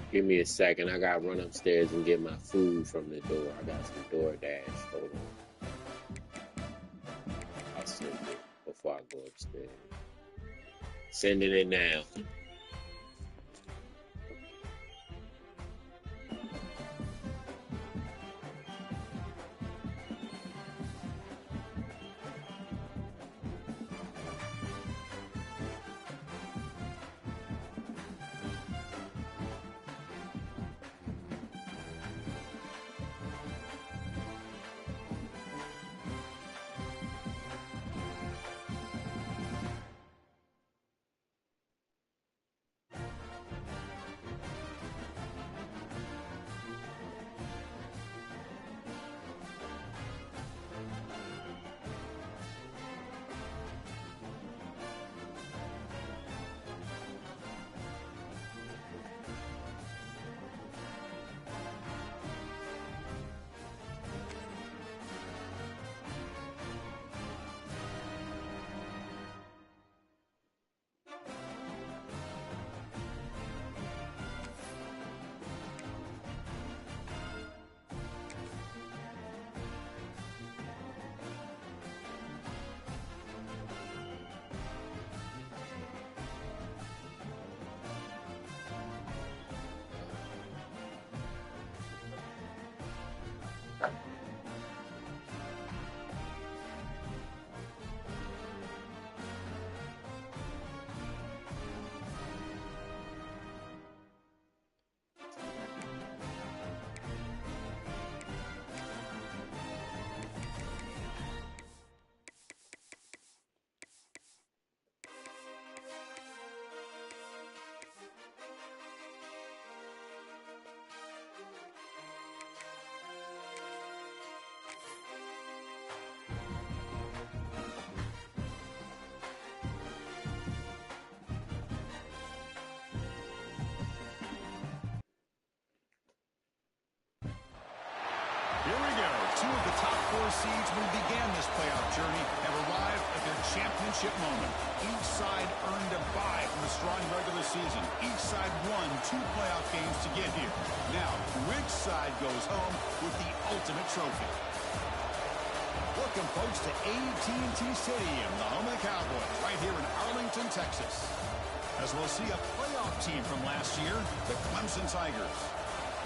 Give me a second. I gotta run upstairs and get my food from the door. I got some DoorDash. Hold on. I'll send it before I go upstairs. Sending it now. Here we go. Two of the top four seeds who began this playoff journey have arrived at their championship moment. Each side earned a bye from a strong regular season. Each side won 2 playoff games to get here. Now, which side goes home with the ultimate trophy? Welcome, folks, to AT&T Stadium, the home of the Cowboys, right here in Arlington, Texas. As we'll see a playoff team from last year, the Clemson Tigers,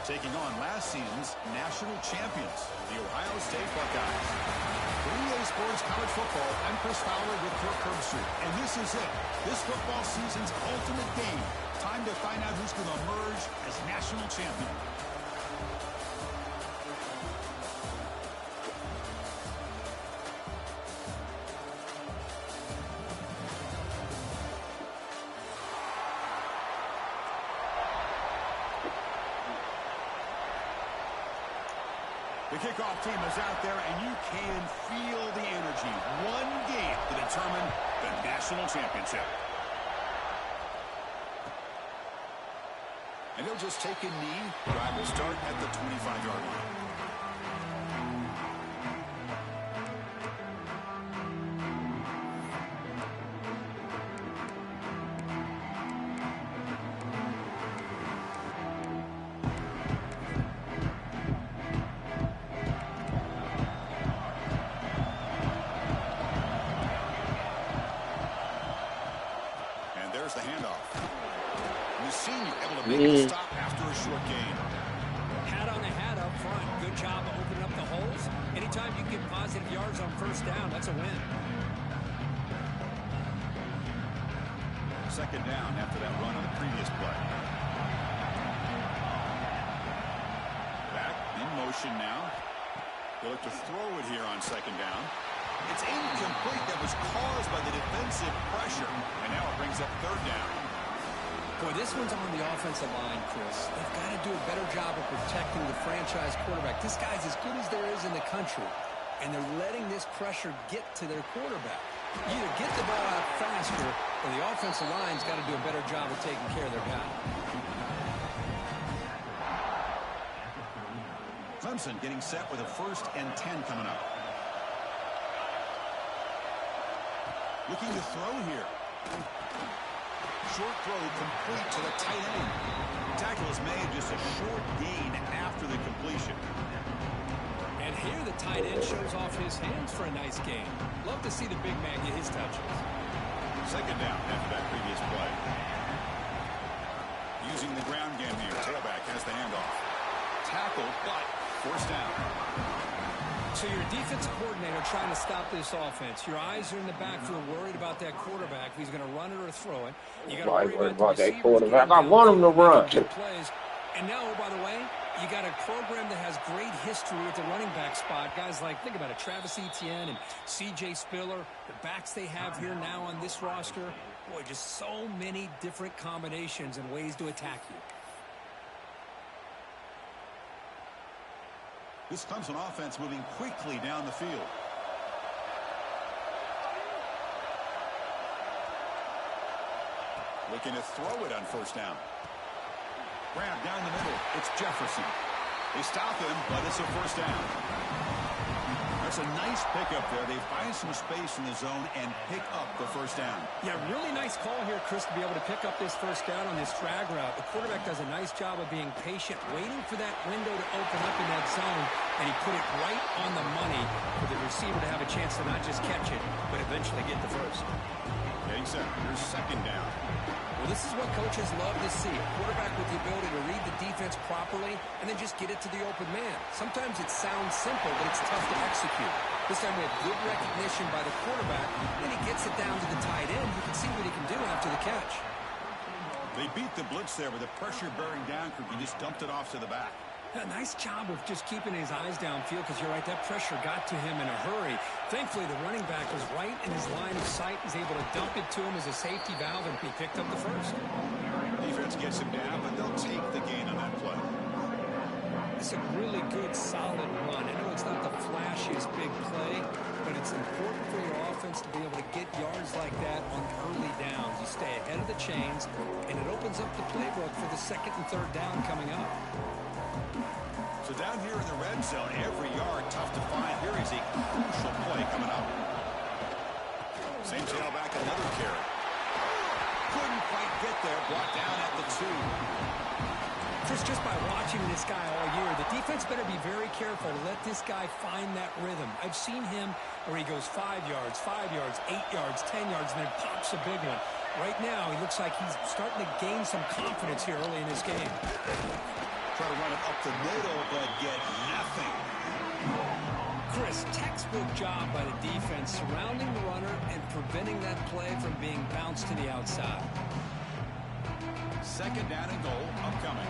taking on last season's national champions, the Ohio State Buckeyes. For EA Sports College Football, I'm Chris Fowler with Kirk Herbstreit, and this is it. This football season's ultimate game. Time to find out who's going to emerge as national champion. The kickoff team is out there, and you can feel the energy. One game to determine the national championship. And he'll just take a knee. Drive will start at the 25-yard line. The handoff. And the senior able to make a stop after a short gain. Hat on a hat up front. Good job of opening up the holes. Anytime you get positive yards on first down, that's a win. Second down after that run on the previous play. Back in motion now. He'll look to throw it here on second down. It's incomplete. That was caused by the defensive pressure. And now it brings up third down. Boy, this one's on the offensive line, Chris. They've got to do a better job of protecting the franchise quarterback. This guy's as good as there is in the country. And they're letting this pressure get to their quarterback. Either get the ball out faster, or the offensive line's got to do a better job of taking care of their guy. Clemson getting set with a 1st and 10 coming up. Looking to throw here. Short throw complete to the tight end. Tackle is made, just a short gain after the completion. And here the tight end shows off his hands for a nice gain. Love to see the big man get his touches. Second down after that previous play. Using the ground game here. Tailback has the handoff. Tackle, but forced down. So your defensive coordinator trying to stop this offense. Your eyes are in the backfield worried about that quarterback. If he's going to run it or throw it. You got to worry about that quarterback. I want him to run. Plays. And now, oh, by the way, you got a program that has great history at the running back spot. Guys like, think about it, Travis Etienne and C.J. Spiller. The backs they have here now on this roster. Boy, just so many different combinations and ways to attack you. This Clemson offense moving quickly down the field. Looking to throw it on first down. Grab down the middle. It's Jefferson. They stop him, but it's a first down. That's a nice pickup there. They find some space in the zone and pick up the first down. Yeah, really nice call here, Chris, to be able to pick up this first down on this drag route. The quarterback does a nice job of being patient, waiting for that window to open up in that zone, and he put it right on the money for the receiver to have a chance to not just catch it, but eventually get the first. Getting set. Here's second down. Well, this is what coaches love to see. A quarterback with the ability to read the defense properly and then just get it to the open man. Sometimes it sounds simple, but it's tough to execute. This time we have good recognition by the quarterback. Then he gets it down to the tight end. You can see what he can do after the catch. They beat the blitz there with a pressure-bearing down group. He just dumped it off to the back. A nice job of just keeping his eyes downfield because you're right, that pressure got to him in a hurry. Thankfully, the running back was right in his line of sight. He's able to dump it to him as a safety valve, and he picked up the first. Defense gets him down, but they'll take the gain on that play. It's a really good, solid run. I know it's not the flashiest big play, but it's important for your offense to be able to get yards like that on early downs. You stay ahead of the chains, and it opens up the playbook for the second and third down coming up. So down here in the red zone, every yard tough to find. Here is a crucial play coming up. Same tailback, another carry. Couldn't quite get there. Brought down at the 2. Chris, just by watching this guy all year, the defense better be very careful to let this guy find that rhythm. I've seen him where he goes 5 yards, 8 yards, 10 yards, and then pops a big one. Right now, he looks like he's starting to gain some confidence here early in this game. Try to run it up the middle, but get nothing. Chris, textbook job by the defense surrounding the runner and preventing that play from being bounced to the outside. Second down and goal upcoming.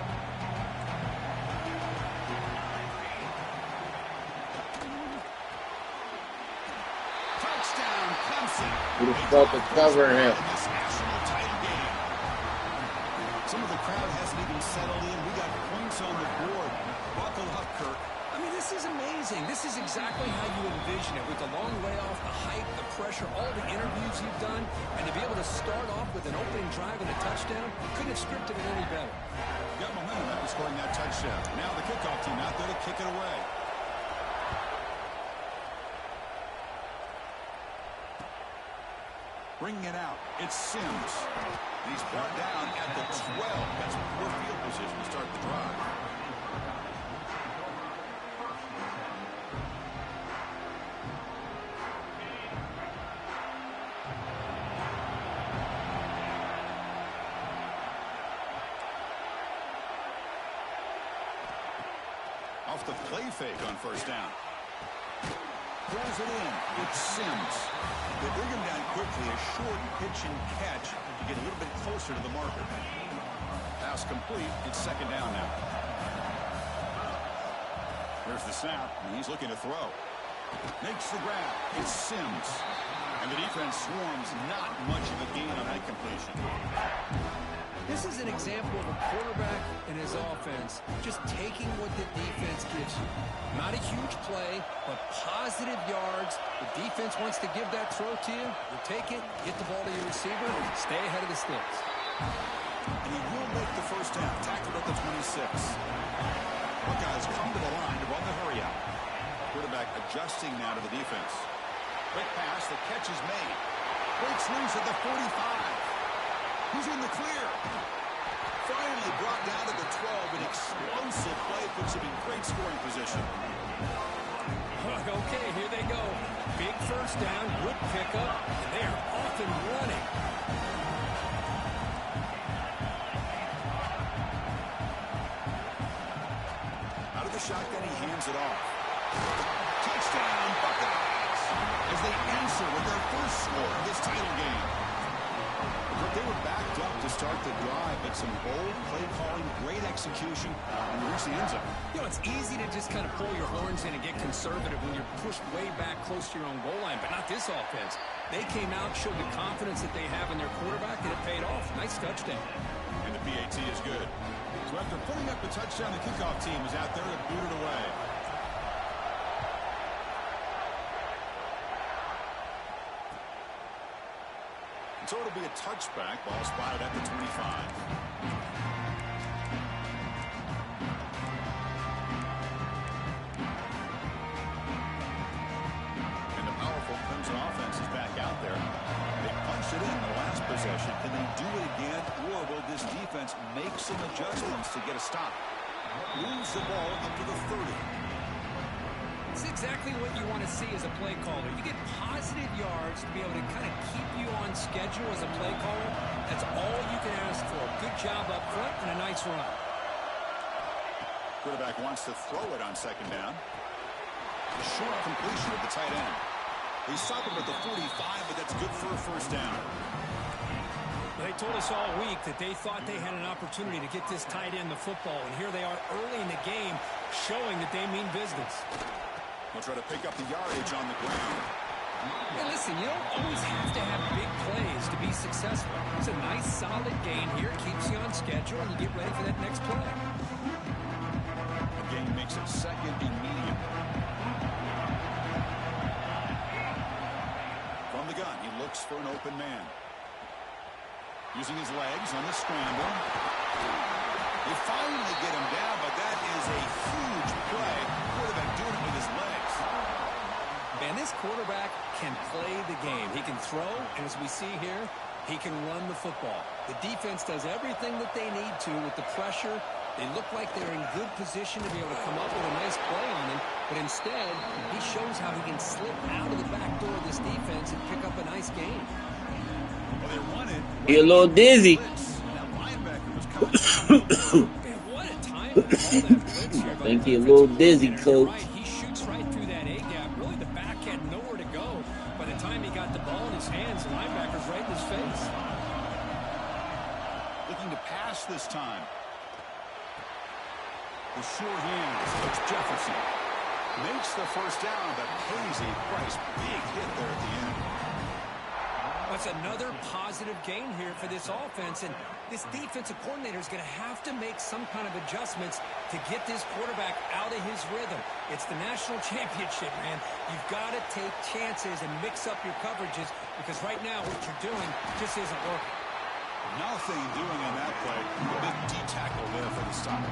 Touchdown, Clemson. Who the fuck is covering him? This national title game. Some of the crowd hasn't even settled in. We got points on the board. Buckle up, Kirk. I mean, this is amazing. This is exactly how you envision it, with the long layoff, the hype, the pressure, all the interviews you've done, and to be able to start off with an opening drive and a touchdown, couldn't have scripted it any better. Got momentum after scoring that touchdown. Now the kickoff team out there to kick it away. Bringing it out, it's Sims. He's brought down at the 12. That's poor field position to start the drive. Off the play fake on first down. Throws it in. It's Sims. They bring him down quickly. A short pitch and catch to get a little bit closer to the marker. Pass complete. It's second down now. There's the snap, and he's looking to throw. Makes the grab. It's Sims. And the defense swarms. Not much of a gain on that completion. This is an example of a quarterback and his offense just taking what the defense gives you. Not a huge play, but positive yards. The defense wants to give that throw to you. You take it, get the ball to your receiver, and stay ahead of the sticks. And he will make the first down. Tackled at the 26. Buckeyes come to the line to run the hurry out. Quarterback adjusting now to the defense. Quick pass, the catch is made. Breaks loose at the 45. He's in the clear. Finally brought down to the 12. An explosive play puts him in great scoring position. Okay, here they go. Big first down, good pickup, and they are off and running. Out of the shotgun, he hands it off. Touchdown, Buckeyes, as they answer with their first score of this title game. But they were backed up to start the drive, but some bold play calling, great execution, and reach the end zone. You know, it's easy to just kind of pull your horns in and get conservative when you're pushed way back close to your own goal line, but not this offense. They came out, showed the confidence that they have in their quarterback, and it paid off. Nice touchdown. And the PAT is good. So after putting up the touchdown, the kickoff team is out there to boot it away. So it'll be a touchback. Ball spotted at the 25. And the powerful Clemson offense is back out there. They punched it in the last possession. Can they do it again, or will this defense make some adjustments to get a stop? Moves the ball up to the 30. It's exactly what you want to see as a play caller. You get positive yards to be able to kind of keep you on schedule as a play caller. That's all you can ask for. Good job up front and a nice run. Quarterback wants to throw it on second down. A short completion of the tight end. He stopped him at the 45, but that's good for a first down. They told us all week that they thought they had an opportunity to get this tight end the football, and here they are early in the game showing that they mean business. They'll try to pick up the yardage on the ground. Hey, listen, you don't always have to have big plays to be successful. It's a nice, solid gain here. Keeps you on schedule, and you get ready for that next play. The gain makes it second and medium. From the gun, he looks for an open man. Using his legs on the scramble. They finally get him down, but that is a huge play. Quarterback doing it with his legs. Man, this quarterback can play the game. He can throw, and as we see here, he can run the football. The defense does everything that they need to with the pressure. They look like they're in good position to be able to come up with a nice play on him, but instead, he shows how he can slip out of the back door of this defense and pick up a nice gain. Well, they run it. You're a little dizzy. That linebacker was coming. Man, what a time to call that blitz here. I think you're a little dizzy, coach. Right, he shoots right through that A-gap. Really, the back had nowhere to go. By the time he got the ball in his hands, the linebacker's right in his face. Looking to pass this time. The sure hands. It's Jefferson. Makes the first down, but pays a price. Big hit there at the end. That's another positive gain here for this offense, and this defensive coordinator is going to have to make some kind of adjustments to get this quarterback out of his rhythm. It's the national championship, man. You've got to take chances and mix up your coverages, because right now what you're doing just isn't working. Nothing doing on that play. A big D-tackle there for the stop.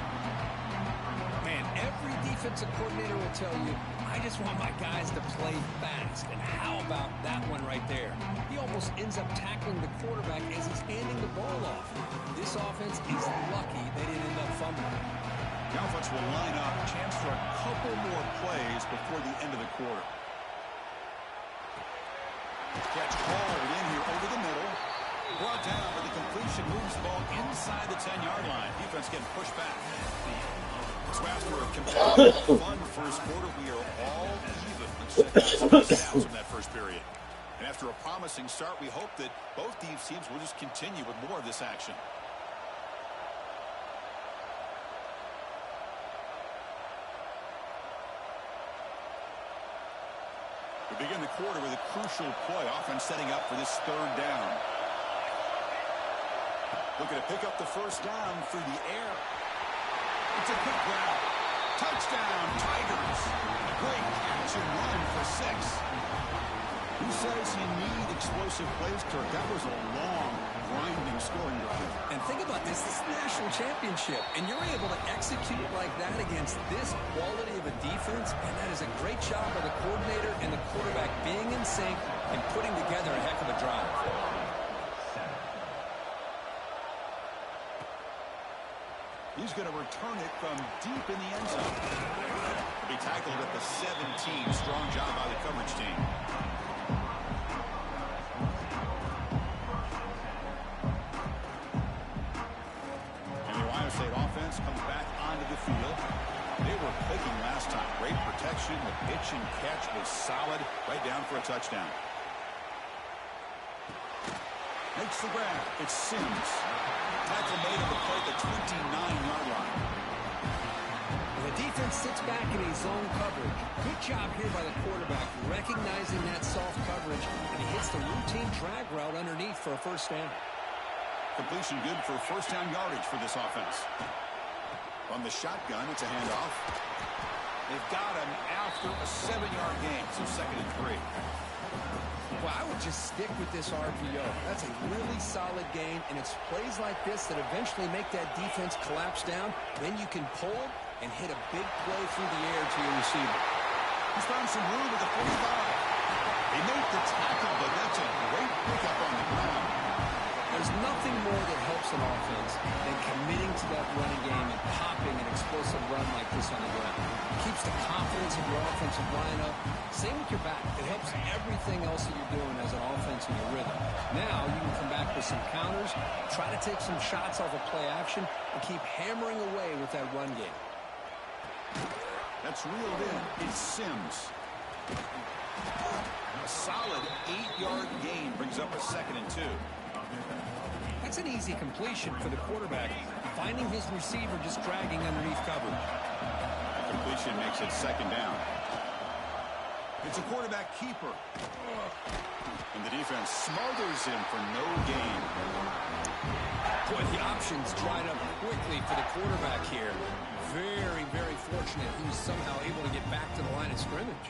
Man, every defensive coordinator will tell you, I just want my guys to play fast. And how about that one right there? He almost ends up tackling the quarterback as he's handing the ball off. This offense is lucky they didn't end up fumbling. The offense will line up. Chance for a couple more plays before the end of the quarter. Catch hauled in here over the middle. Brought down, but the completion moves the ball inside the 10-yard line. Defense getting pushed back. So after a competitive, fun first quarter, we are all even. Downs from that first period. And after a promising start, we hope that both these teams will just continue with more of this action. We begin the quarter with a crucial play. Offense setting up for this third down. Looking to pick up the first down through the air. It's a quick grab. Touchdown, Tigers. Great catch and run for 6. Who says you need explosive plays, Kirk? That was a long, grinding scoring drive. And think about this. This is the national championship, and you're able to execute like that against this quality of a defense, and that is a great job by the coordinator and the quarterback being in sync and putting together a heck of a drive. He's going to return it from deep in the end zone. He'll be tackled at the 17. Strong job by the coverage team. And the Ohio State offense comes back onto the field. They were clicking last time. Great protection. The pitch and catch was solid. Right down for a touchdown. Makes the grab. It's Sims. Tackle made on the play at the 29-yard line. The defense sits back in a zone coverage. Good job here by the quarterback, recognizing that soft coverage, and he hits the routine drag route underneath for a first down. Completion good for first down yardage for this offense. On the shotgun, it's a handoff. They've got him after a 7-yard gain, so 2nd and 3. Well, I would just stick with this RPO. That's a really solid gain, and it's plays like this that eventually make that defense collapse down. Then you can pull and hit a big play through the air to your receiver. He's found some room at the 45. He made the tackle, but that's a great pickup on the ground. There's nothing more that helps an offense than committing to that running game and popping an explosive run like this on the ground. It keeps the confidence of your offensive line up. Same with your back. It helps everything else that you're doing as an offense in your rhythm. Now you can come back with some counters, try to take some shots off of play action, and keep hammering away with that run game. That's reeled in. It's Sims. A solid 8-yard gain brings up a 2nd and 2. That's an easy completion for the quarterback, finding his receiver just dragging underneath coverage. That completion makes it 2nd down. It's a quarterback keeper. And the defense smothers him for no gain. Boy, the options dried up quickly for the quarterback here. Very, very fortunate he was somehow able to get back to the line of scrimmage.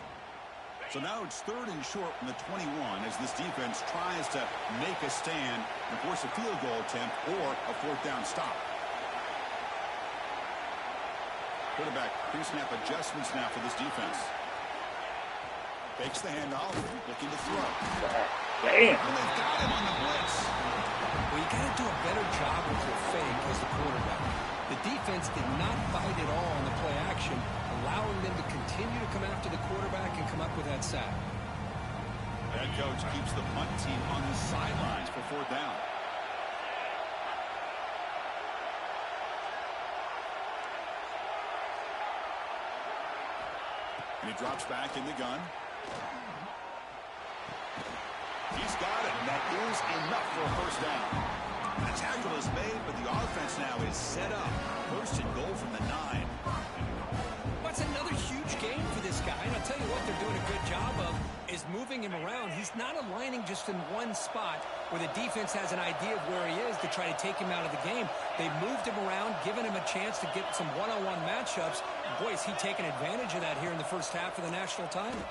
So now it's 3rd and short from the 21 as this defense tries to make a stand and force a field goal attempt or a 4th down stop. Quarterback pre-snap adjustments now for this defense. Fakes the handoff, looking to throw. Damn. And they've got him on the blitz. Well, you got to do a better job with your fake as the quarterback. The defense did not bite at all on the play action, allowing them to continue to come after the quarterback and come up with that sack. The head coach keeps the punt team on the sidelines for 4th down. And he drops back in the gun. He's got it, and that is enough for a first down. The tackle is made, but the offense now is set up. 1st and goal from the 9. That's another huge game for this guy, and I'll tell you what they're doing a good job of is moving him around. He's not aligning just in one spot where the defense has an idea of where he is to try to take him out of the game. They've moved him around, given him a chance to get some one-on-one matchups. Boy, is he taking advantage of that here in the first half of the national title.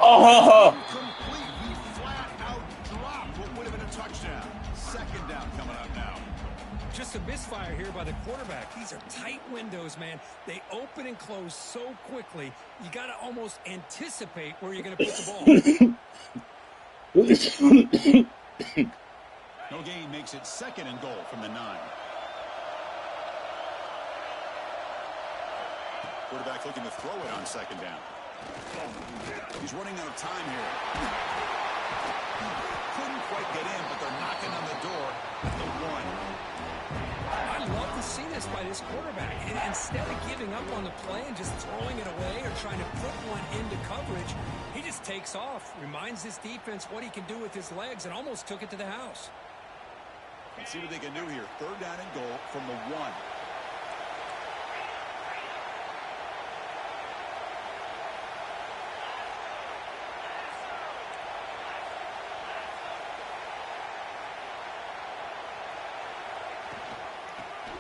Oh! Complete. He flat out dropped what would have been a touchdown. 2nd down coming up now. Just a misfire here by the quarterback. These are tight windows, man. They open and close so quickly, you got to almost anticipate where you're going to put the ball. No gain makes it 2nd and goal from the 9. Quarterback looking to throw it on 2nd down. He's running out of time here. Couldn't quite get in, but they're knocking on the door at the 1. I love to see this by this quarterback. And instead of giving up on the play and just throwing it away or trying to put one into coverage, he just takes off, reminds this defense what he can do with his legs, and almost took it to the house. Let's see what they can do here. 3rd down and goal from the 1.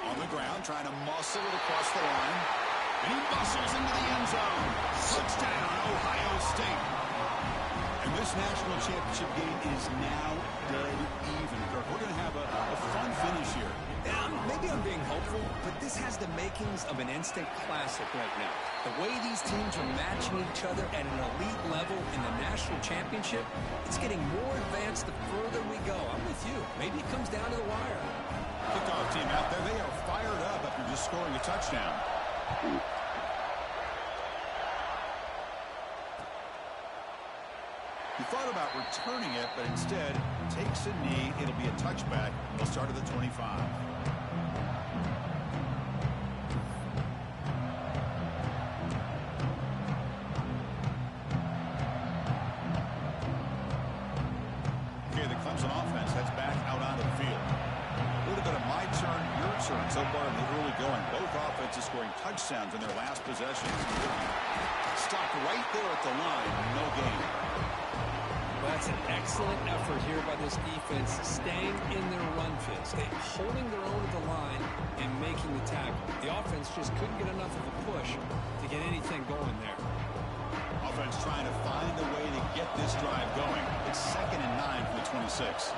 On the ground, trying to muscle it across the line. And he bustles into the end zone. Touchdown, Ohio State. And this national championship game is now dead even. Kirk, we're going to have a fun finish here. Maybe I'm being hopeful, but this has the makings of an instant classic right now. The way these teams are matching each other at an elite level in the national championship, it's getting more advanced the further we go. I'm with you. Maybe it comes down to the wire. Kickoff team out there. They are fired up after just scoring a touchdown. He thought about returning it, but instead takes a knee. It'll be a touchback. They'll start at the 25. Okay, the Clemson offense heads back out onto the field. A little bit of my turn, your turn so far in the early going. Both offenses scoring touchdowns in their last possessions. Stopped right there at the line. No gain. Well, that's an excellent effort here by this defense, staying in their run fit, holding their own at the line and making the tackle. The offense just couldn't get enough of a push to get anything going there. Offense trying to find a way to get this drive going. It's 2nd and 9 from the 26.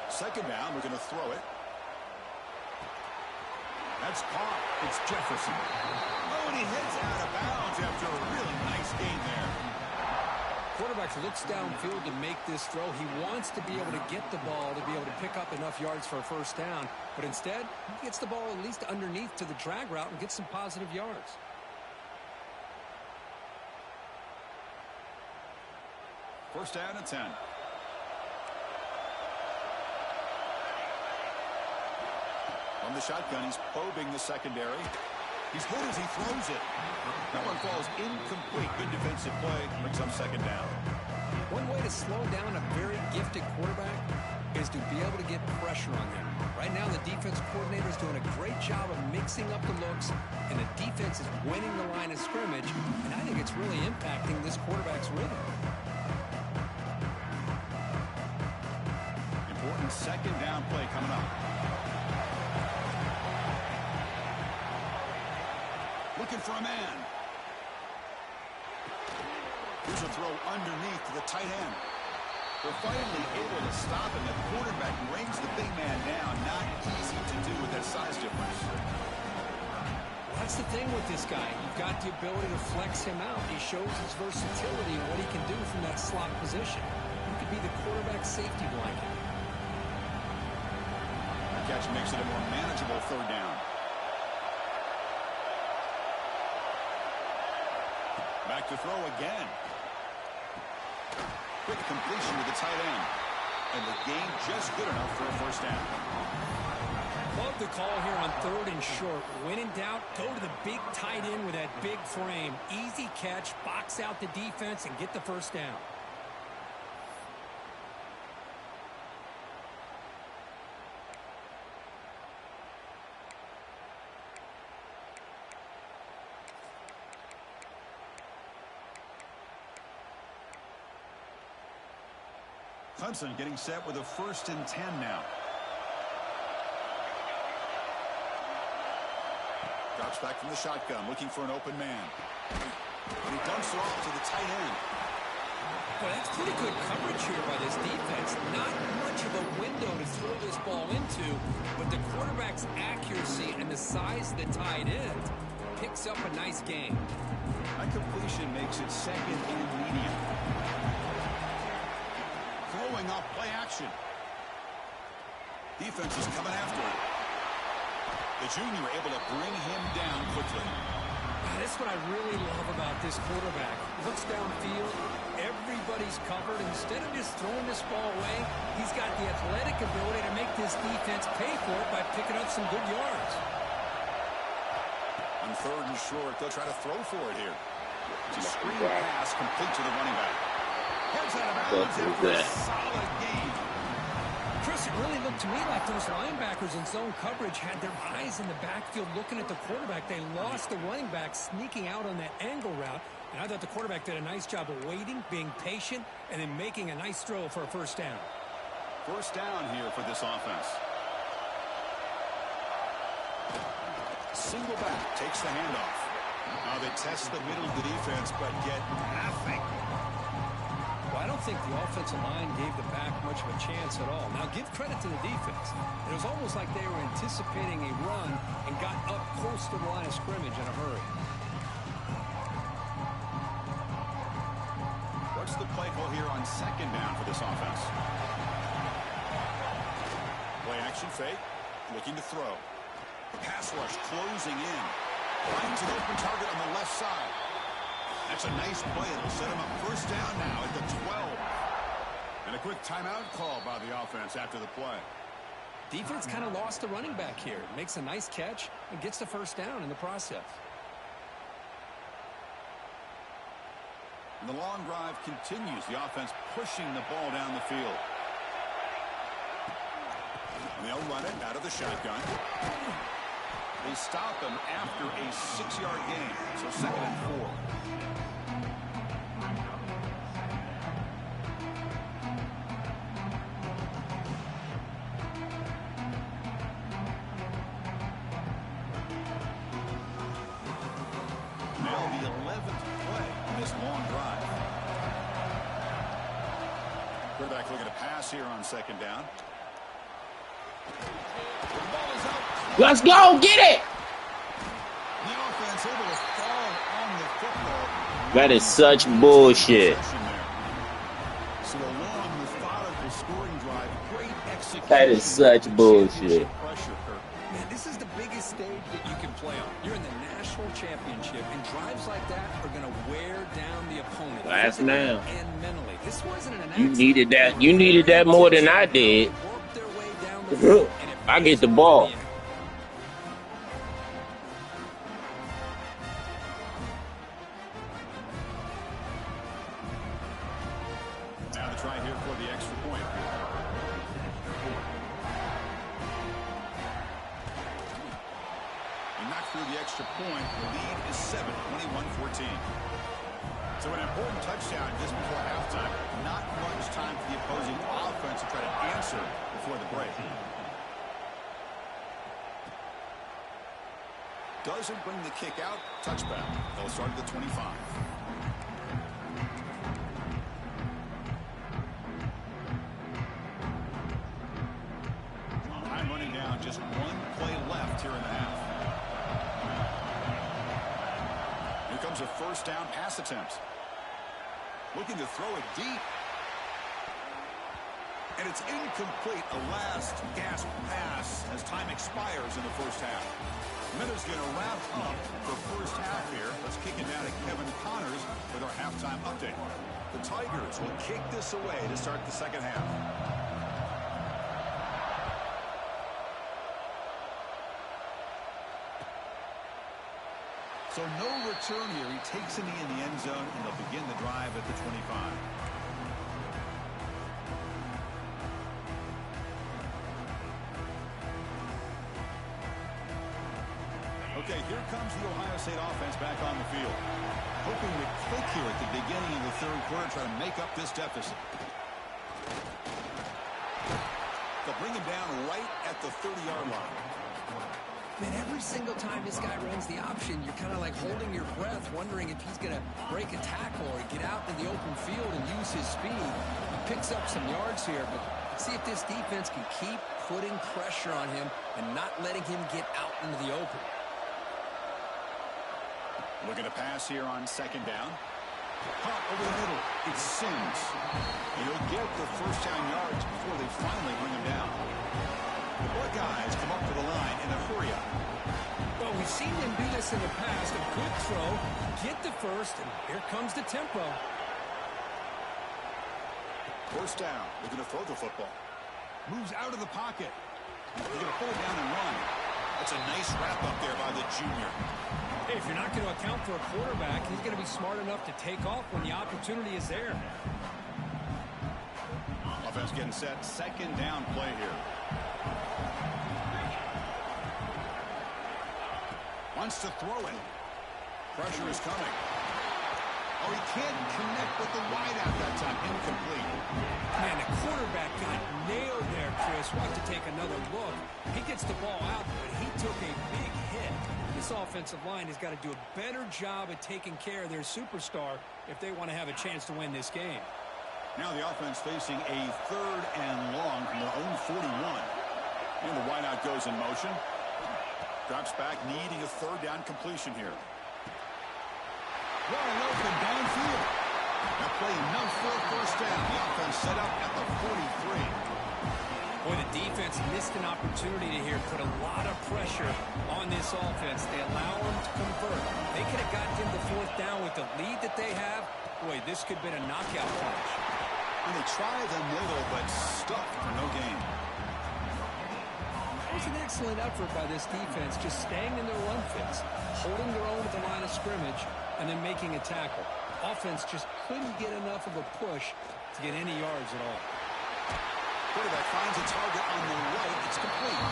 Second down, we're going to throw it. That's caught. It's Jefferson. Oh, and he hits out of bounds after a really nice gain there. Quarterback looks downfield to make this throw. He wants to be able to get the ball to be able to pick up enough yards for a first down. But instead, he gets the ball at least underneath to the drag route and gets some positive yards. First down and 10. From the shotgun, he's probing the secondary. He's good as he throws it. That one falls incomplete. Good defensive play. Brings up second down. One way to slow down a very gifted quarterback is to be able to get pressure on him. Right now, the defense coordinator is doing a great job of mixing up the looks, and the defense is winning the line of scrimmage, and I think it's really impacting this quarterback's rhythm. Important second down play coming up. Looking for a man. Here's a throw underneath to the tight end. They're finally able to stop him. The quarterback brings the big man down. Not easy to do with that size difference. Well, that's the thing with this guy. You've got the ability to flex him out. He shows his versatility and what he can do from that slot position. He could be the quarterback safety blanket. The catch makes it a more manageable third down. Back to throw again. Quick completion to the tight end. And the gain just good enough for a first down. Love the call here on 3rd and short. When in doubt, go to the big tight end with that big frame. Easy catch, box out the defense, and get the first down. Clemson getting set with a 1st and 10 now. Drops back from the shotgun, looking for an open man. And he dumps it off to the tight end. Well, that's pretty good coverage here by this defense. Not much of a window to throw this ball into, but the quarterback's accuracy and the size of the tight end picks up a nice gain. That completion makes it 2nd and medium. Throwing off play action. Defense is coming after him. The junior able to bring him down quickly. That's what I really love about this quarterback. Looks downfield, everybody's covered. Instead of just throwing this ball away, he's got the athletic ability to make this defense pay for it by picking up some good yards. On 3rd and short, they'll try to throw for it here. It's a screen pass complete to the running back. Heads out of bounds after a solid game. Chris, it really looked to me like those linebackers in zone coverage had their eyes in the backfield looking at the quarterback. They lost the running back sneaking out on that angle route. And I thought the quarterback did a nice job of waiting, being patient, and then making a nice throw for a first down. First down here for this offense. Single back, takes the handoff. Now they test the middle of the defense, but get nothing. Well, I don't think the offensive line gave the back much of a chance at all. Now, give credit to the defense. It was almost like they were anticipating a run and got up close to the line of scrimmage in a hurry. What's What's the play call here on second down for this offense? Play action fake. Looking to throw. Pass rush closing in. Finds an open target on the left side. That's a nice play. It'll set him up first down now at the 12. And a quick timeout call by the offense after the play. Defense kind of lost the running back here. Makes a nice catch and gets the first down in the process. And the long drive continues. The offense pushing the ball down the field. And they'll run it out of the shotgun. They stop him after a 6-yard gain. So 2nd and 4. Now the 11th play on this long drive. Quarterback looking to pass here on second down. Let's go, get it! The offense able to fall on the football. That is such bullshit. So a long, methodical scoring drive, great execution. That is such bullshit. Man, this is the biggest stage that you can play on. You're in the national championship, and drives like that are going to wear down the opponent. Last now. And mentally. This wasn't an You accident. needed that. You needed that more than I did. Worked their way down the field, and it I get the ball. Now the try here for the extra point. He knocked through the extra point. The lead is 7, 21-14. So an important touchdown just before halftime. Not much time for the opposing offense to try to answer before the break. Doesn't bring the kick out. Touchback. They'll start at the 25. Time running down. Just one play left here in the half. Here comes a first down pass attempt. Looking to throw it deep. And it's incomplete. A last gasp pass as time expires in the first half. Minutes going to wrap up the first half here. Let's kick it down to Kevin Connors with our halftime update. The Tigers will kick this away to start the second half. So no return here. He takes a knee in the end zone, and they'll begin the drive at the 25. Okay, here comes the Ohio State offense back on the field. Hoping to click here at the beginning of the third quarter, try to make up this deficit. They'll bring him down right at the 30-yard line. Man, every single time this guy runs the option, you're kind of like holding your breath, wondering if he's going to break a tackle or get out in the open field and use his speed. He picks up some yards here, but see if this defense can keep putting pressure on him and not letting him get out into the open. Looking to pass here on second down. Caught over the middle. It's Sims. And he'll get the first down yards before they finally bring him down. The Buckeyes come up to the line in a hurry-up. Well, we've seen them do this in the past. A good throw, get the first, and here comes the tempo. First down. Looking to throw the football. Moves out of the pocket. They're going to pull it down and run. That's a nice wrap up there by the junior. Hey, if you're not going to account for a quarterback, he's going to be smart enough to take off when the opportunity is there. Offense getting set. Second down play here. Wants to throw it. Pressure is coming. Oh, he can't connect with the wideout that time. Incomplete. Man, the quarterback got nailed there, Chris. We'll have to take another look. He gets the ball out, but he took a big hit. This offensive line has got to do a better job at taking care of their superstar if they want to have a chance to win this game. Now the offense facing a third and long from their own 41. And the wideout goes in motion. Drops back, needing a third down completion here. Wide open downfield. That play enough for a first down. The offense set up at the 43. Boy, the defense missed an opportunity to here put a lot of pressure on this offense. They allow them to convert. They could have gotten into fourth down with the lead that they have. Boy, this could have been a knockout punch. And they try the middle, but stuck for no gain. It was an excellent effort by this defense, just staying in their run fits, holding their own at the line of scrimmage, and then making a tackle. Offense just couldn't get enough of a push to get any yards at all. Quarterback finds a target on the right. It's complete.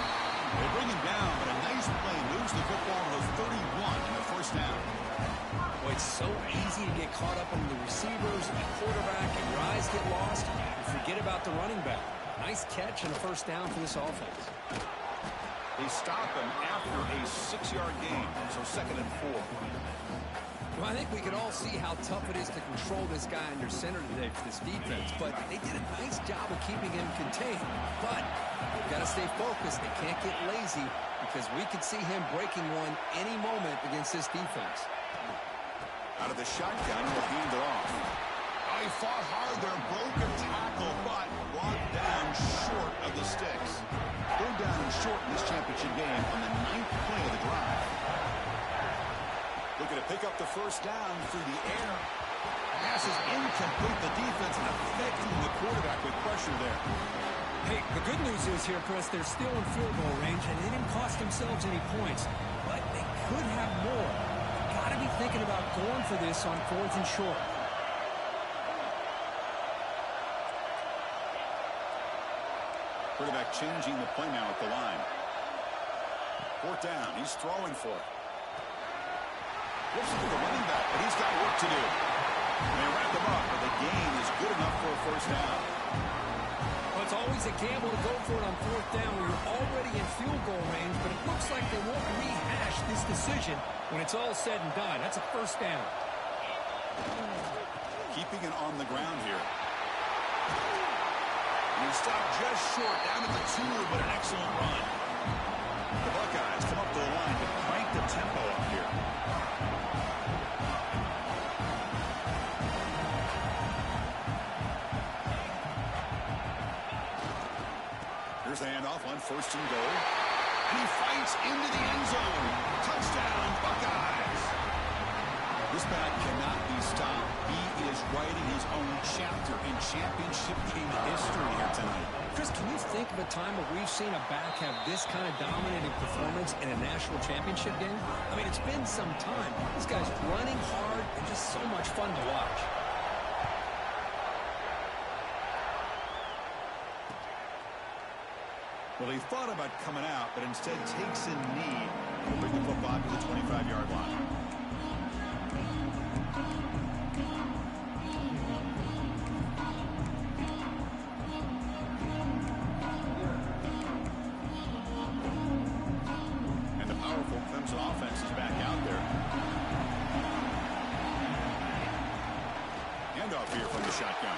They bring him down, but a nice play moves the football to the 31 in the first down. Boy, it's so easy to get caught up on the receivers and the quarterback, and your eyes get lost. You forget about the running back. Nice catch and a first down for this offense. They stop him after a 6-yard gain, so 2nd and 4. Well, I think we can all see how tough it is to control this guy under center today for this defense, but they did a nice job of keeping him contained. But they've got to stay focused. They can't get lazy because we could see him breaking one any moment against this defense. Out of the shotgun, will hand it off. Oh, he fought hard there, broke a tackle, but brought down short of the sticks. Third down and short in this championship game on the 9th play of the drive. Looking to pick up the first down through the air. Pass is incomplete. The defense affecting the quarterback with pressure there. Hey, the good news is here, Chris, they're still in field goal range, and they didn't cost themselves any points. But they could have more. Got to be thinking about going for this on 4th and short. Quarterback changing the play now at the line. 4th down. He's throwing for it. Looks to the running back, but he's got work to do. And they wrap him up, but the gain is good enough for a first down. Well, it's always a gamble to go for it on 4th down when you're already in field goal range, but it looks like they won't rehash this decision when it's all said and done. That's a first down. Keeping it on the ground here. And he stopped just short, down at the 2, but an excellent run. The Buckeyes come up to the line to crank the tempo up here. Here's the handoff on 1st and goal. And he fights into the end zone. Touchdown, Buckeyes. This man cannot be stopped. He is writing his own chapter in championship game history here tonight. Chris, can you think of a time where we've seen a back have this kind of dominating performance in a national championship game? I mean, it's been some time. This guy's running hard and just so much fun to watch. Well, he thought about coming out, but instead takes a knee to bring the football to the 25-yard line. And the powerful Clemson offense is back out there. Handoff here from the shotgun.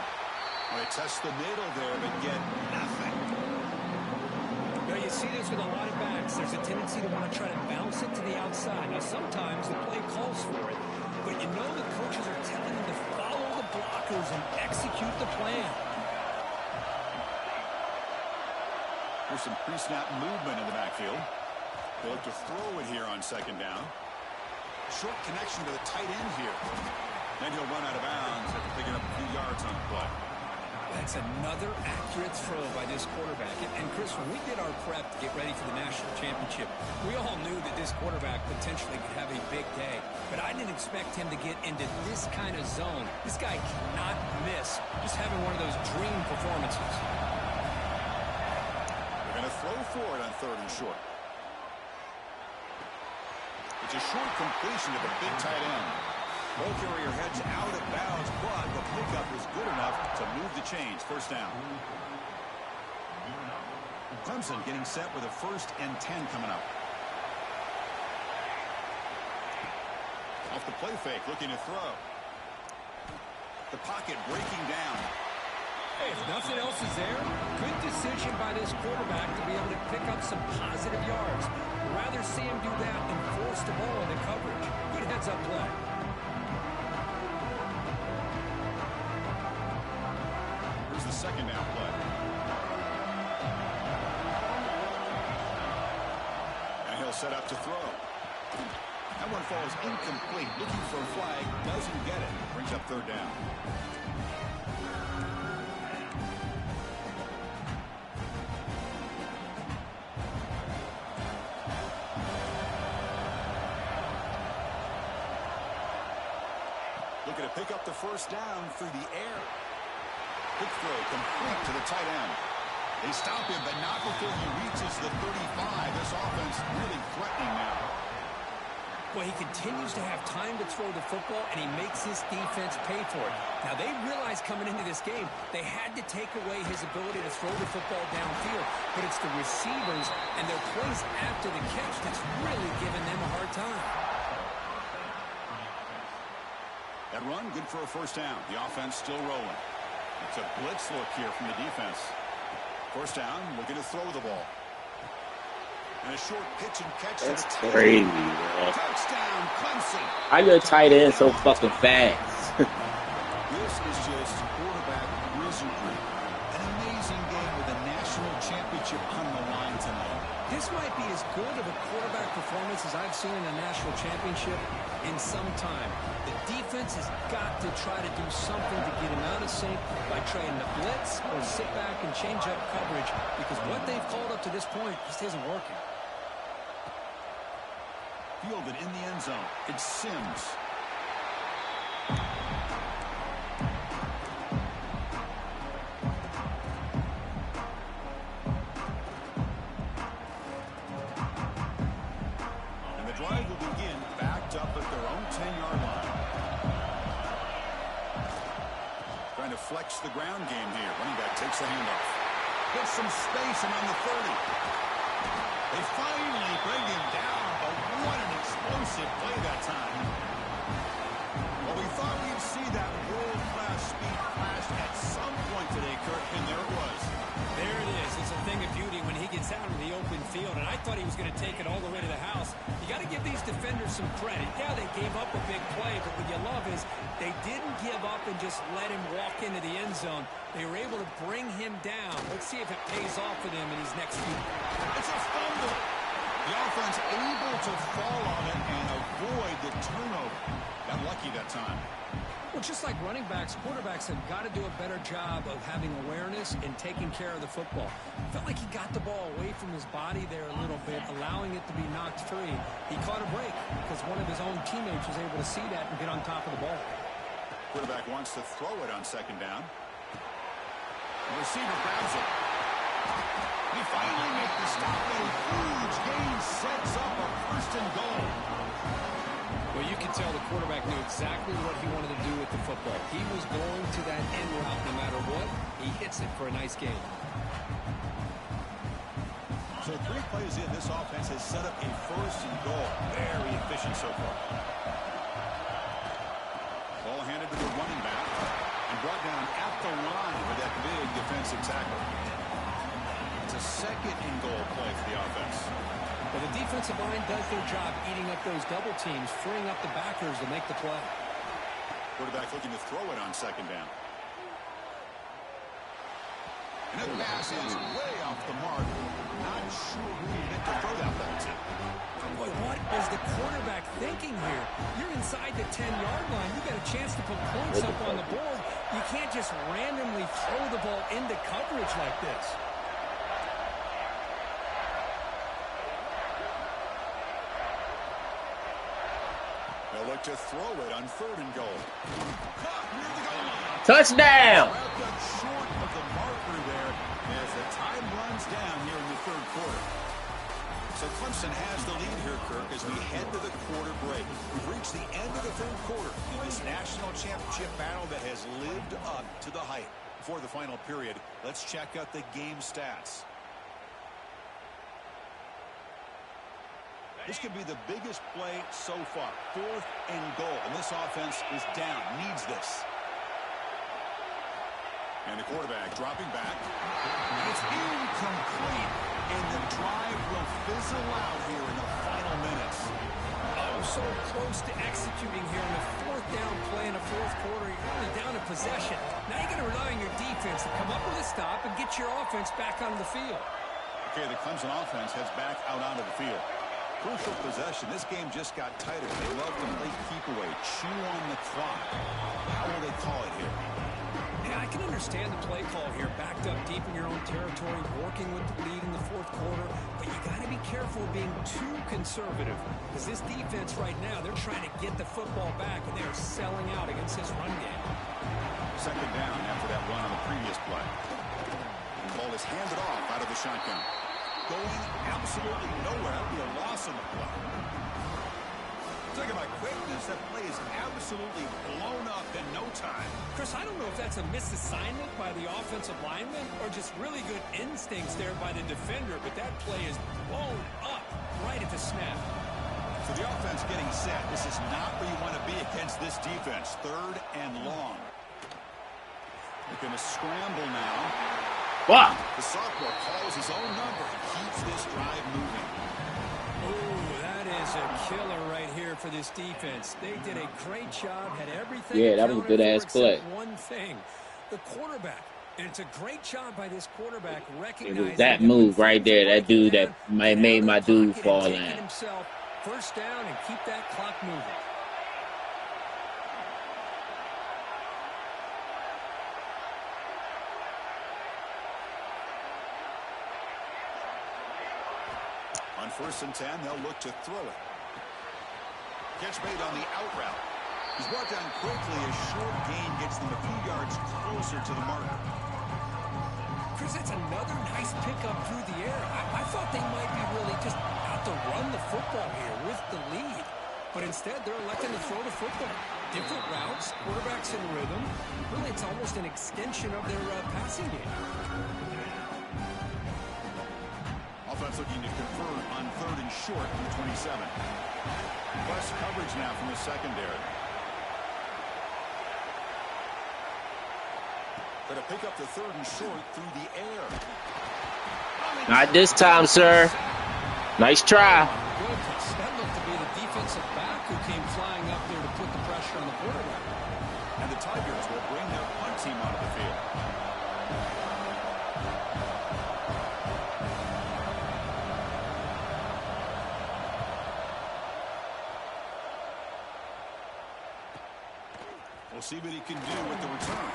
Well, they test the middle there, but get nothing. You see this with a lot of backs. There's a tendency to want to try to bounce it to the outside. Now, sometimes the play calls for it, but you know the coaches are telling them to follow the blockers and execute the plan. There's some pre-snap movement in the backfield. They look to throw it here on 2nd down. Short connection to the tight end here. Then he'll run out of bounds after picking up a few yards on the play. That's another accurate throw by this quarterback. And Chris, when we did our prep to get ready for the national championship, we all knew that this quarterback potentially could have a big day. But I didn't expect him to get into this kind of zone. This guy cannot miss. Just having one of those dream performances. They're going to throw for it on 3rd and short. It's a short completion to the big tight end. Ball carrier heads out of bounds, but the pickup was good enough to move the chains. First down. Clemson getting set with a 1st and 10 coming up. Off the play fake, looking to throw. The pocket breaking down. Hey, if nothing else is there, good decision by this quarterback to be able to pick up some positive yards. I'd rather see him do that than force the ball into coverage. Good heads-up play. second down play. And he'll set up to throw. That one falls incomplete. Looking for a flag. Doesn't get it. Brings up third down. Looking to pick up the first down through the air. Quick throw complete to the tight end. They stop him, but not before he reaches the 35. This offense really threatening now. Well, he continues to have time to throw the football, and he makes his defense pay for it. Now, they realized coming into this game they had to take away his ability to throw the football downfield, but it's the receivers and their plays after the catch that's really giving them a hard time. That run, good for a first down. The offense still rolling. It's a blitz look here from the defense. First down, looking to throw the ball. And a short pitch and catch. That's crazy, man. Touchdown, Clemson. How your tight end so fucking fast? This is just quarterback wizardry. An amazing game with a national championship on the line tonight. This might be as good of a quarterback performance as I've seen in a national championship in some time. The defense has got to try to do something to get him out of sync by trying to blitz or sit back and change up coverage, because what they've called up to this point just isn't working. Fielded in the end zone. It's Sims. And the drive will begin backed up at their own 10-yard line. Trying to flex the ground game here. Running back takes the handoff. Gets some space and on the 30. They finally bring him down, but what an explosive play that time. Well, we thought we'd see that world-class speed flash at some point today, Kirk, and there it was. There it is. It's a thing of beauty when he gets out in the open field, and I thought he was going to take it all the way to the house. You got to give these defenders some credit. Yeah, they gave up a big play, but what you love is they didn't give up and just let him walk into the end zone. They were able to bring him down. Let's see if it pays off for them in his next few. It's a fumble. The offense able to fall on it and avoid the turnover. Got lucky that time. Well, just like running backs, quarterbacks have got to do a better job of having awareness and taking care of the football. Felt like he got the ball away from his body there a little bit, allowing it to be knocked free. He caught a break because one of his own teammates was able to see that and get on top of the ball. Quarterback wants to throw it on second down. The receiver grabs it. He finally makes the stop. A huge gain sets up a first and goal. Well, you can tell the quarterback knew exactly what he wanted to do with the football. He was going to that end route no matter what. He hits it for a nice gain. So 3 plays in, this offense has set up a first and goal. Very efficient so far. Ball handed to the running back and brought down at the line with that big defensive tackle. It's a second and goal play for the offense. Well, the defensive line does their job eating up those double teams, freeing up the backers to make the play. Quarterback looking to throw it on second down. And the pass is way off the mark. Not sure who he meant to throw that ball to. Boy, what is the quarterback thinking here? You're inside the 10-yard line. You got a chance to put points up on the board. You can't just randomly throw the ball into coverage like this. They'll look to throw it on third and goal. Caught near the goal line. Touchdown! Wrapped up short of the marker there as the time runs down here in the third quarter. So Clemson has the lead here, Kirk, as we head to the quarter break. We've reached the end of the third quarter in this national championship battle that has lived up to the hype. Before the final period, let's check out the game stats. This could be the biggest play so far. 4th and goal. And this offense is down. Needs this. And the quarterback dropping back. And it's incomplete. And the drive will fizzle out here in the final minutes. Oh, so close to executing here in the 4th down play in the 4th quarter. You're only down a possession. Now you got to rely on your defense to come up with a stop and get your offense back onto the field. Okay, the Clemson offense heads back out onto the field. Crucial possession. This game just got tighter. They love to play keep away, chew on the clock. How will they call it here? Yeah, I can understand the play call here. Backed up deep in your own territory, working with the lead in the fourth quarter. But you got to be careful of being too conservative. Because this defense right now, they're trying to get the football back, and they are selling out against this run game. Second down after that run on the previous play. The ball is handed off out of the shotgun. Going absolutely nowhere. That would be a loss on the play. Talking about quickness, that play is absolutely blown up in no time. Chris, I don't know if that's a misassignment by the offensive lineman or just really good instincts there by the defender, but that play is blown up right at the snap. So the offense getting set. This is not where you want to be against this defense. Third and long. They're going to scramble now. Wow. The sophomore calls his own number. Keeps this drive moving. Oh, that is a killer right here for this defense. They did a great job, had everything. Yeah, that was a good-ass play. One thing, the quarterback. And it's a great job by this quarterback recognizing It was that move right there, that dude that made my dude fall in. First down and keep that clock moving. On 1st and 10, they'll look to throw it. Catch made on the out route. He's brought down quickly. A short gain gets them a few yards closer to the marker. Chris, that's another nice pickup through the air. I thought they might be really just out to run the football here with the lead. But instead, they're electing to throw the football. Different routes, quarterbacks in rhythm. Really, it's almost an extension of their passing game. Offense looking to convert on 3rd and short from the 27. Plus coverage now from the secondary. Going to pick up the 3rd and short through the air. Not this time, sir. Nice try. Goodness, that looked to be the defensive back who came flying up there to put the pressure on the quarterback. And the Tigers will bring their punt team onto the field. We'll see what he can do with the return.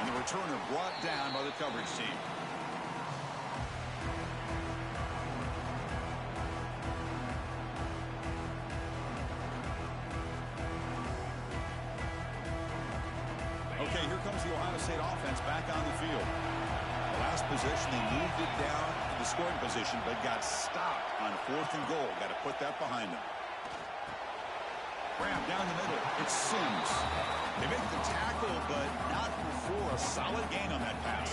And the returner brought down by the coverage team. Okay, here comes the Ohio State offense back on the field. The last possession, they moved it down to the scoring position, but got stopped on 4th and goal. Got to put that behind them. Grab down the middle. It's Sims. They make the tackle, but not before a solid gain on that pass.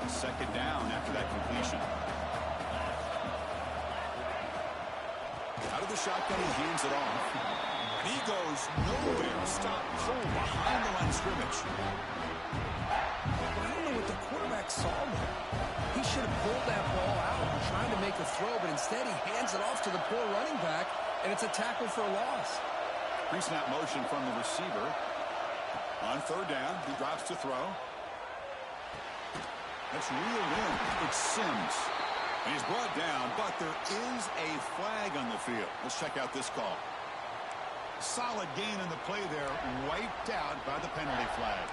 Second down after that completion. Out of the shotgun, he hands it off. And he goes nowhere. Stop cold behind the line of scrimmage. I don't know what the quarterback saw there. He should have pulled that ball out and tried to make a throw, but instead he hands it off to the poor running back, and it's a tackle for a loss. Pre-snap motion from the receiver. On 3rd down, he drops to throw. That's reeled in. It's Sims. And he's brought down, but there is a flag on the field. Let's check out this call. Solid gain in the play there, wiped out by the penalty flag.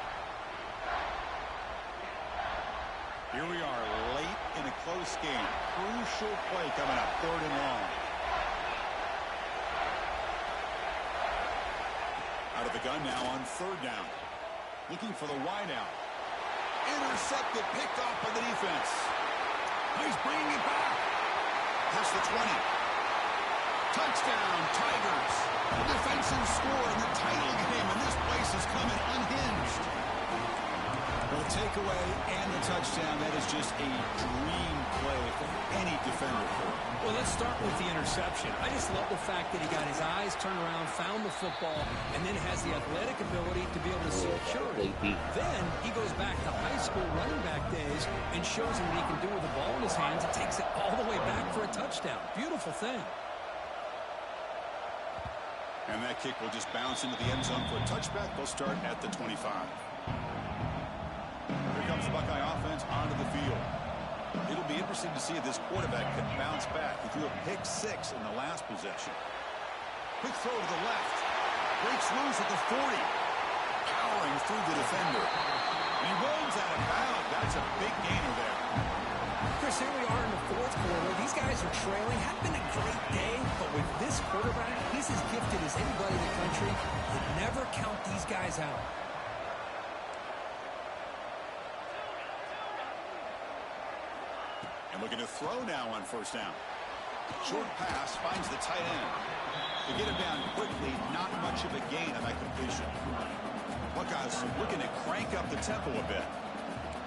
Here we are, late in a close game. Crucial play coming up, 3rd and long. Out of the gun now on 3rd down. Looking for the wideout. Intercepted, picked off by the defense. He's bringing it back. Past the 20. Touchdown, Tigers. The defensive score in the title game, and this place is coming unhinged. Well, takeaway and the touchdown, that is just a dream play for any defender. Well, let's start with the interception. I just love the fact that he got his eyes turned around, found the football, and then has the athletic ability to be able to secure it. Then he goes back to high school running back days and shows him what he can do with the ball in his hands and takes it all the way back for a touchdown. Beautiful thing. And that kick will just bounce into the end zone for a touchback. They'll start at the 25. Here comes the Buckeye offense onto the field. It'll be interesting to see if this quarterback can bounce back. He threw a pick 6 in the last possession. Quick throw to the left. Breaks loose at the 40. Powering through the defender. And he rolls out of bounds. That's a big gainer there. Chris, here we are in the fourth quarter. These guys are trailing. Hadn't been a great day, but with this quarterback, he's as gifted as anybody in the country. You never count these guys out. And looking to throw now on first down. Short pass finds the tight end. To get him down quickly, not much of a gain on that completion. Buckeyes looking to crank up the tempo a bit.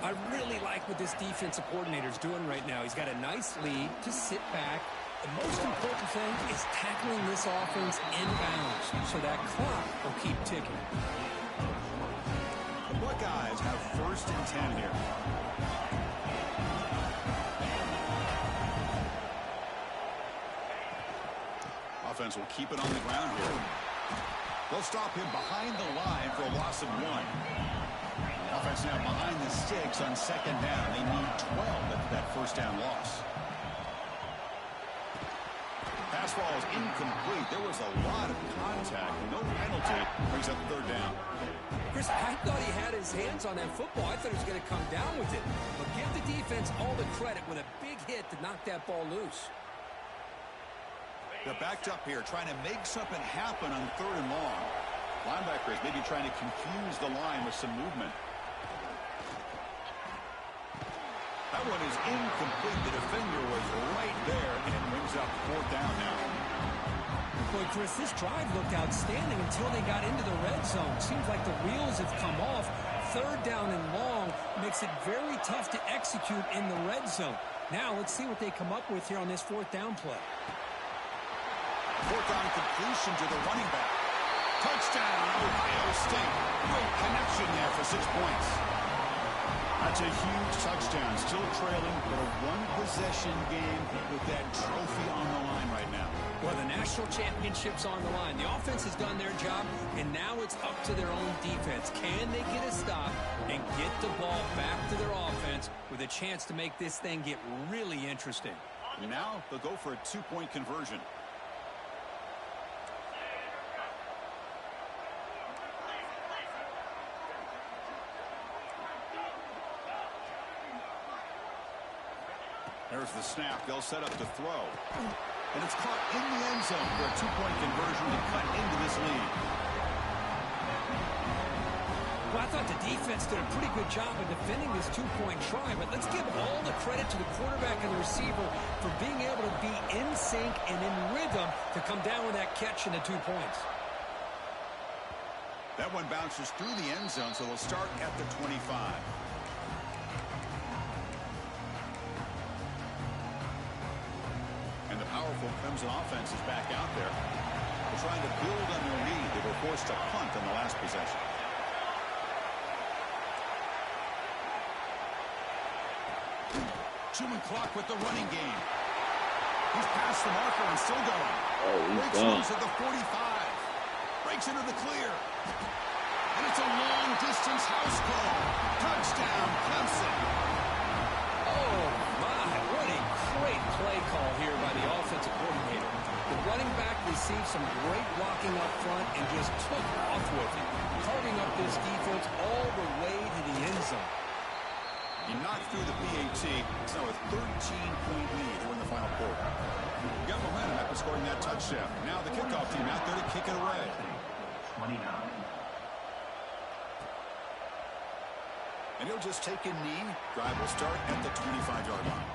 I really like what this defensive coordinator is doing right now. He's got a nice lead. Just sit back. The most important thing is tackling this offense inbounds so that clock will keep ticking. The Buckeyes have 1st and 10 here. Offense will keep it on the ground here. They'll stop him behind the line for a loss of 1. Offense now behind the sticks on 2nd down. They need 12 after that first down loss. Pass ball is incomplete. There was a lot of contact. No penalty. Brings up 3rd down. Chris, I thought he had his hands on that football. I thought he was going to come down with it. But give the defense all the credit with a big hit to knock that ball loose. They're backed up here, trying to make something happen on 3rd and long. Linebackers maybe trying to confuse the line with some movement. That one is incomplete. The defender was right there, and it brings up 4th down now. Boy, Chris, this drive looked outstanding until they got into the red zone. Seems like the wheels have come off. 3rd down and long makes it very tough to execute in the red zone. Now let's see what they come up with here on this 4th down play. 4th down completion to the running back. Touchdown, Ohio State. Great connection there for 6 points. That's a huge touchdown. Still trailing, but a 1-possession game with that trophy on the line right now. Well, the national championship's on the line. The offense has done their job, and now it's up to their own defense. Can they get a stop and get the ball back to their offense with a chance to make this thing get really interesting? Now they'll go for a 2-point conversion. There's the snap. They'll set up to throw. And it's caught in the end zone for a 2-point conversion to cut into this lead. Well, I thought the defense did a pretty good job of defending this 2-point try, but let's give all the credit to the quarterback and the receiver for being able to be in sync and in rhythm to come down with that catch and the 2 points. That one bounces through the end zone, so they'll start at the 25. And the powerful Clemson offense is back out there. They're trying to build on their lead. They were forced to punt on the last possession. Chewing clock with the running game. He's past the marker and still going. Breaks loose at the 45. Breaks into the clear. And it's a long-distance house call. Touchdown, Clemson. Oh, my. What a great play call here by the offensive coordinator. The running back received some great blocking up front and just took off with it, carving up this defense all the way to the end zone. He knocked through the PAT. It's now a 13-point lead here in the final quarter. He got momentum after scoring that touchdown. Now the kickoff team out there to kick it away. 29. And he'll just take a knee. Drive will start at the 25-yard line.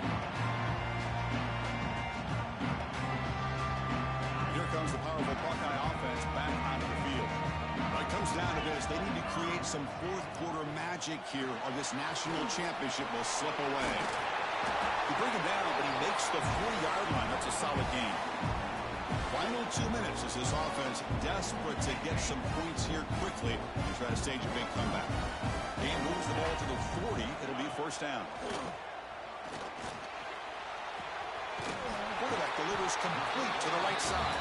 Here comes the powerful Buckeye offense back onto the field. When it comes down to this, they need to create some fourth-quarter magic here, or this national championship will slip away. You bring him down, but he makes the 40-yard line. That's a solid game. Final 2 minutes as this offense desperate to get some points here quickly and try to stage a big comeback. Game moves the ball to the 40. It'll be first down. Quarterback delivers complete to the right side.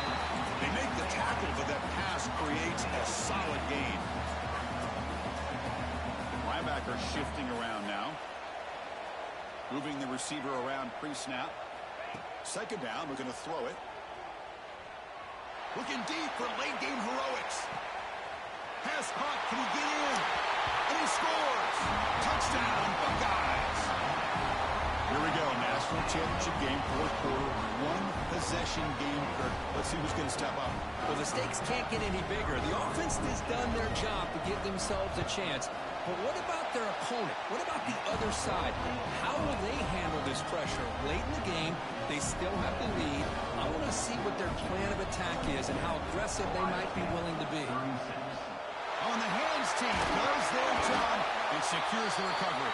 They make the tackle, but that pass creates a solid gain. Linebacker shifting around now. Moving the receiver around pre-snap. Second down, we're going to throw it. Looking deep for late game heroics. Pass caught, can he get in? And he scores! Touchdown, Buckeyes! Here we go, national championship game, fourth quarter, one possession game. Let's see who's going to step up. Well, the stakes can't get any bigger. The offense has done their job to give themselves a chance. But what about their opponent? What about the other side? How will they handle this pressure? Late in the game, they still have the lead. I want to see what their plan of attack is and how aggressive they might be willing to be. On the hands team, does their job and secures the recovery.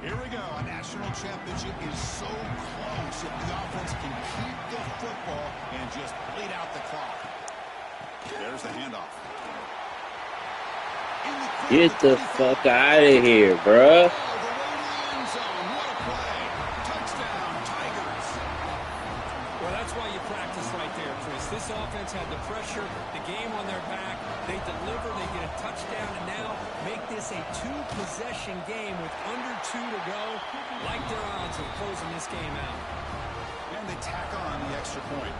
Here we go. A national championship is so close if the offense can keep the football and just bleed out the clock. There's the handoff. Get the fuck out of here, bruh. Well, that's why you practice right there, Chris. This offense had the pressure, the game on their back. They deliver, they get a touchdown, and now make this a two-possession game with under 2 to go. Like their odds of closing this game out. And they tack on the extra point.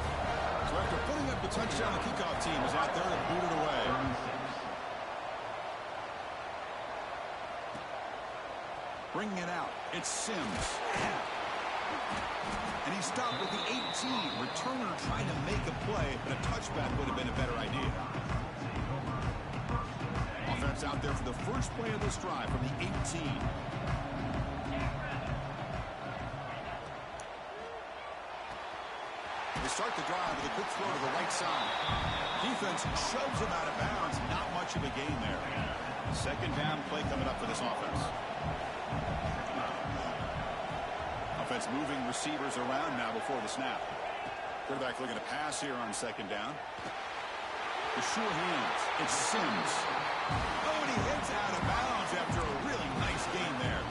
So after putting up the touchdown, the kickoff team is out there to boot it away. Bringing it out, it's Sims. And he stopped with the 18. Returner trying to make a play, but a touchback would have been a better idea. Offense out there for the first play of this drive from the 18. They start the drive with a quick throw to the right side. Defense shoves him out of bounds. Not much of a gain there. Second down play coming up for this offense. Offense moving receivers around now before the snap. Quarterback looking to pass here on second down. The sure hands. It's Sims. Oh, and he heads out of bounds after a really nice gain there.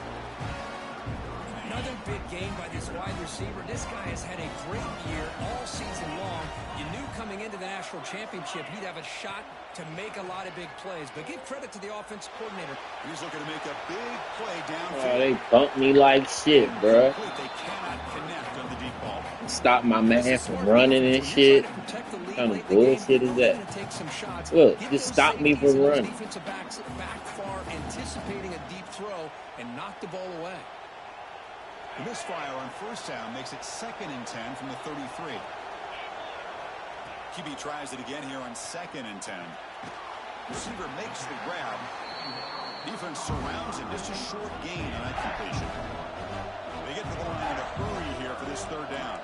Another big gain by this wide receiver. This guy has had a great year all season long. You knew coming into the national championship he'd have a shot to make a lot of big plays. But give credit to the offensive coordinator. He's looking to make a big play downfield. Oh, they bumped me like shit, bruh. They cannot connect on the deep ball. Stop my man from running and shit. What kind of bullshit is that? Look, just stop me from running. Defensive backs back far, anticipating a deep throw, and knock the ball away. The misfire on first down makes it 2nd and 10 from the 33. QB tries it again here on 2nd and 10. Receiver makes the grab. Defense surrounds him. Just a short gain on that completion. They get to the line in a hurry here for this third down.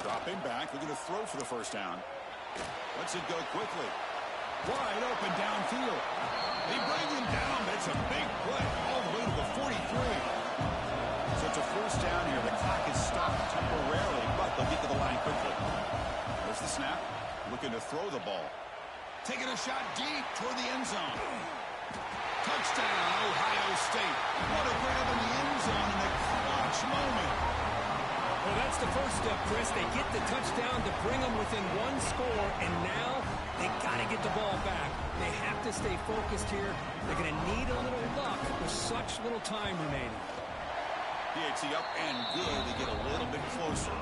Dropping back, looking to throw for the first down. Lets it go quickly. Wide open downfield. They bring him down, but it's a big play. All the way to the 43. So it's a first down here. The clock is stopped temporarily, but they'll get to the line quickly. There's the snap. Looking to throw the ball. Taking a shot deep toward the end zone. Touchdown, Ohio State. What a grab in the end zone in the clutch moment. Well, that's the first step, Chris. They get the touchdown to bring them within one score, and now they got to get the ball back. They have to stay focused here. They're going to need a little luck with such little time remaining. DHC up and good to get a little bit closer.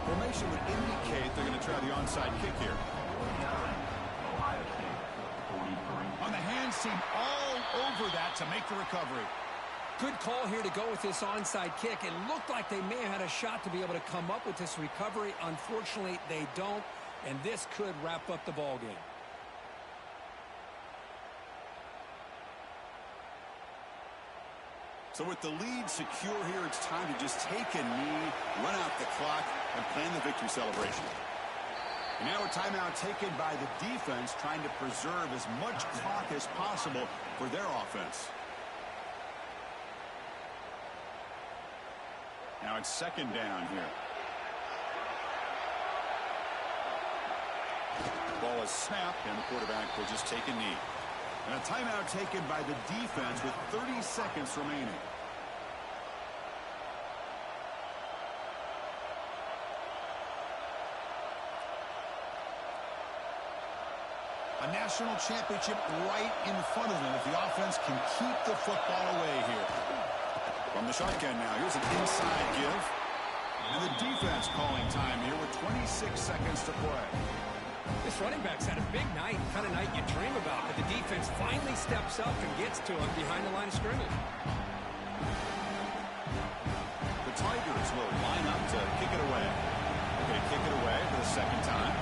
Formation would indicate they're going to try the onside kick here. On the hands team, all over that to make the recovery. Good call here to go with this onside kick. It looked like they may have had a shot to be able to come up with this recovery. Unfortunately, they don't, and this could wrap up the ball game. So with the lead secure here, it's time to just take a knee, run out the clock, and plan the victory celebration. And now a timeout taken by the defense, trying to preserve as much clock as possible for their offense. Now it's second down here. The ball is snapped, and the quarterback will just take a knee. And a timeout taken by the defense with 30 seconds remaining. A national championship right in front of them if the offense can keep the football away here. From the shotgun now, here's an inside give. And the defense calling time here with 26 seconds to play. This running back's had a big night, kind of night you dream about, but the defense finally steps up and gets to him behind the line of scrimmage. The Tigers will line up to kick it away. They're going to kick it away for the second time.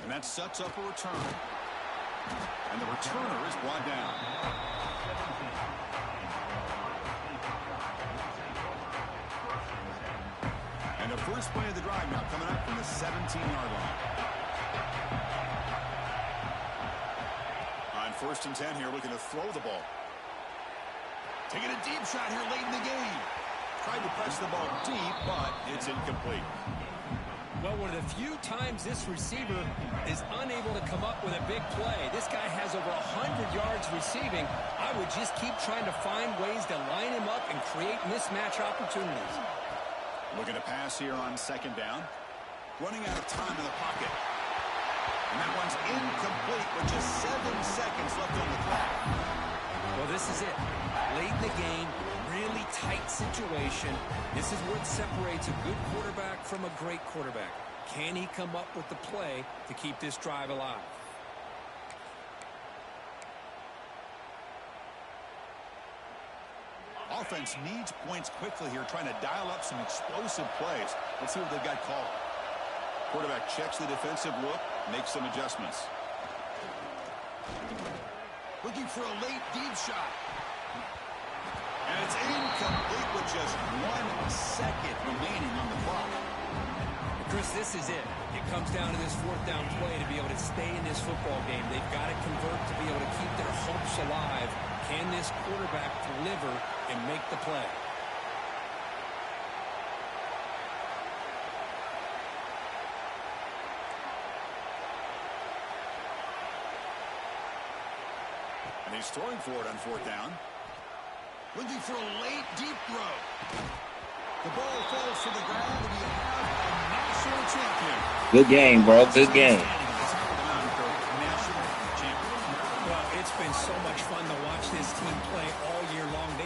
And that sets up a return. And the returner is brought down. And the first play of the drive now coming up from the 17-yard line. On 1st and 10 here, looking to throw the ball. Taking a deep shot here late in the game. Tried to press the ball deep, but it's incomplete. Well, one of the few times this receiver is unable to come up with a big play. This guy has over 100 yards receiving. I would just keep trying to find ways to line him up and create mismatch opportunities. Looking to pass here on second down. Running out of time in the pocket. And that one's incomplete with just 7 seconds left on the clock. Well, this is it. Late in the game, really tight situation. This is what separates a good quarterback from a great quarterback. Can he come up with the play to keep this drive alive? Offense needs points quickly here, trying to dial up some explosive plays. Let's see what they've got called. Quarterback checks the defensive look, makes some adjustments. Looking for a late deep shot. And it's incomplete with just 1 second remaining on the clock. Chris, this is it. It comes down to this 4th down play to be able to stay in this football game. They've got to convert to be able to keep their hopes alive. Can this quarterback deliver and make the play? And he's throwing for it on 4th down. Looking for a late deep throw. The ball falls to the ground, and you have a national champion. Good game, bro. Good game. Well, it's been so much fun to watch this team play all year long. They've